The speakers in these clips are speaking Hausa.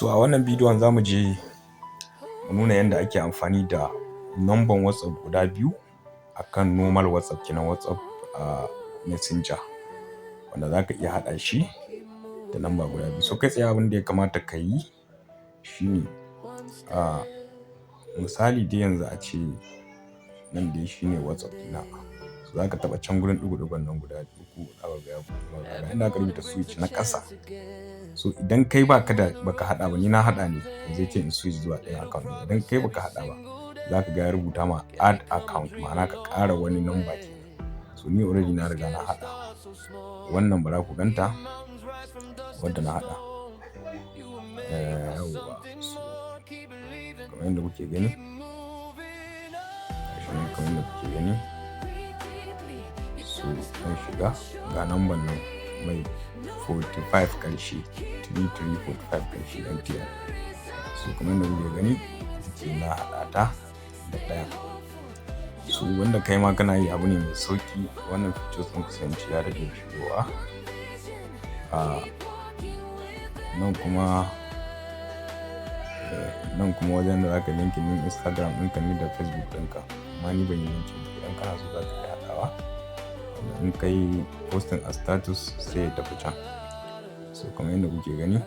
So a wannan bidiyon za mu je mu nuna yadda ake amfani da number WhatsApp guda biyu akan normal WhatsApp kenan WhatsApp Messenger wanda za ka iya haɗa shi da number guda biyu. So kai tsaye abin da ya kamata ka yi shine misali dai yanzu a ce nan dai shine WhatsApp ɗina. So za ka taɓa can gurin ɗigo-ɗigon nan guda uku ga inda aka rubuta switch na ƙasa. So idan kai baka haɗa ba, ni na haɗa ne zai ce in switch zuwa ɗayan account. Idan kai baka haɗa ba za ka ga ya rubuta ma add account, ma'ana ka ƙara wani number kenan. So ni already na riga na haɗa wannan, bara ku ganta wadda na haɗa. Yawwa, so kamar yadda kuke gani, kamar yadda kuke gani, so zan shiga ga number nan mai 45 ƙarshe 3345 ƙarshe MTN. So kamar yadda kuke gani ce na haɗa ta da ɗaya. So wanda kai ma kana yi abu ne mai sauki. Wannan features sun kusanci ya rage shigowa nan kuma wajen da zaka linkin din Instagram ɗinka ne da Facebook ɗinka, amma ni ban yi linkin ba. Idan kana so za ka iya haɗawa, in kai posting a status sai ya tafi can. So kamar yadda kuke gani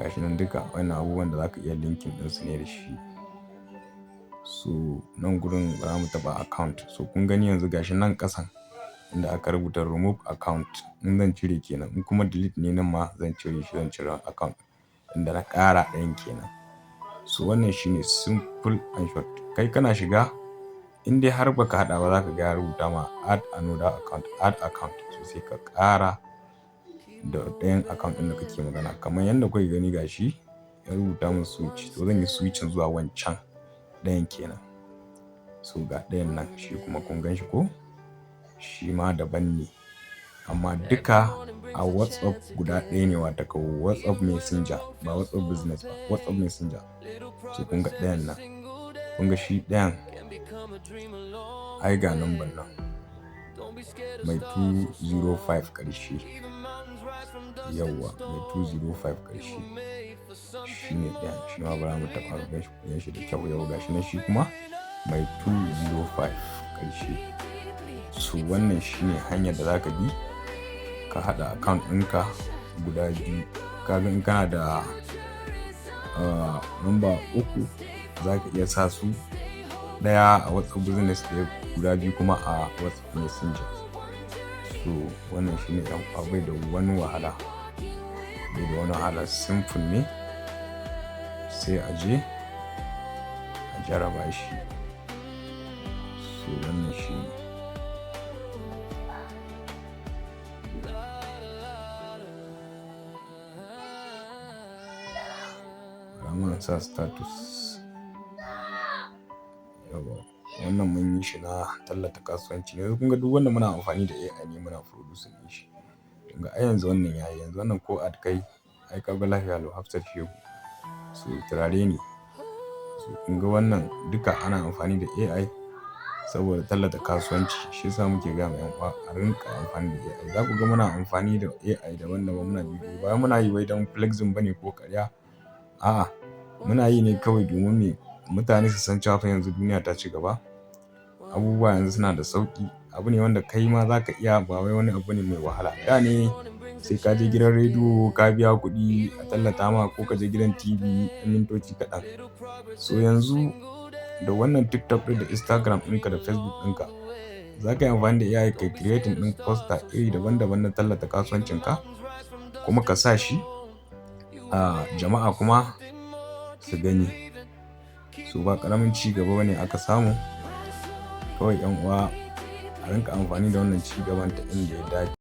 gashi nan duka wannan abubuwan da zaka iya linkin ɗinsu ne da shi. So nan gurin za mu taɓa account. So kun gani yanzu gashi nan ƙasan inda aka rubuta remove account, in zan cire kenan, in kuma delete ne nan ma zan cire shi, zan cire account inda na ƙara ɗayan kenan. So wannan shine simple and short. Kai kana shiga in dai har baka haɗa ba za ka ga ya rubuta ma add another account, add account. So sai ka ƙara da ɗayan account ɗin da kake magana. Kamar yadda kuke gani gashi ya rubuta min switch, so zan yi switching zuwa wancan ɗayan kenan. So ga ɗayan nan shi kuma kun gan shi ko, shi ma daban ne amma duka a WhatsApp guda ɗaya ne, wata ka WhatsApp Messenger ba WhatsApp Business ba, WhatsApp Messenger. So kun ga ɗayan nan, kun ga shi ɗayan ai ga number nan mai 205 ƙarshe. Yawwa mai 205 ƙarshe shi ne ɗayan, shi ma bara mu taɓa gan shi da kyau. Yau gashi nan shi kuma mai 205 ƙarshe. So wannan shine hanyar da zaka bi ka haɗa account ɗinka guda biyu. Kaga in kana da number uku za ka iya sa su, ɗaya a WhatsApp Business ɗaya guda biyu kuma a WhatsApp Messenger. So wannan shine ɗan bai da wani wahala, bai da wani wahala, simple ne. Sai a je a jarraba shi. So wannan shine. Mun sa status. Yawwa wannan mun yi shi na tallata kasuwanci ne. Kun ga duk wannan muna amfani da AI ne muna producing din shi. Kun ga ai yanzu wannan yayi, yanzu wannan ko ad kai ai ka ga lafiya lau Hafsat Shehu. So turare ne. So kun ga wannan duka ana amfani da AI saboda tallata kasuwanci. Shi yasa muke ga ma 'yan uwa a rinka amfani da AI. Za ku ga muna amfani da AI daban-daban muna bidiyo. Ba muna yi wai don flexing bane ko ƙarya. A'a, muna yi ne kawai domin mutane su san cewa fa yanzu duniya ta ci gaba. Abubuwa yanzu suna da sauki. Abu ne wanda kai ma za ka iya, ba wai wani abu ne mai wahala. Da ne sai ka je gidan rediyo ka biya kuɗi a tallata ma, ko ka je gidan TV mintoci kaɗan. So yanzu da wannan TikTok ɗin da Instagram ɗinka da Facebook ɗinka za ka yi amfani da AI kai creating ɗin poster iri daban-daban na tallata kasuwancinka kuma ka sa shi jama'a kuma su gani. So ba ƙaramin ci gaba bane aka samu. Kawai 'yan uwa a rinka amfani da wannan ci gaban ta inda ya dace.